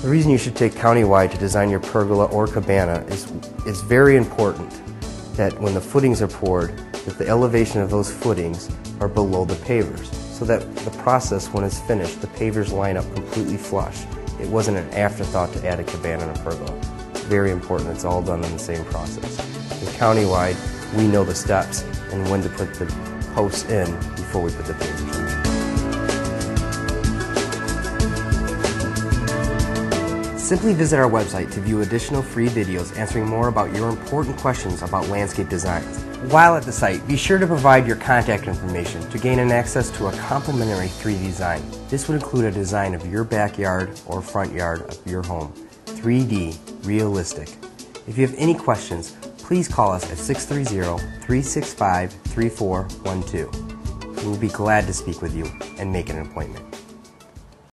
The reason you should take Countywide to design your pergola or cabana is it's very important that when the footings are poured, that the elevation of those footings are below the pavers, so that the process, when it's finished, the pavers line up completely flush. It wasn't an afterthought to add a cabana and a pergola. It's very important. It's all done in the same process. With Countywide, we know the steps and when to put the posts in before we put the pavers in. Simply visit our website to view additional free videos answering more about your important questions about landscape designs. While at the site, be sure to provide your contact information to gain an access to a complimentary 3D design. This would include a design of your backyard or front yard of your home. 3D, realistic. If you have any questions, please call us at 630-365-3412. We will be glad to speak with you and make an appointment.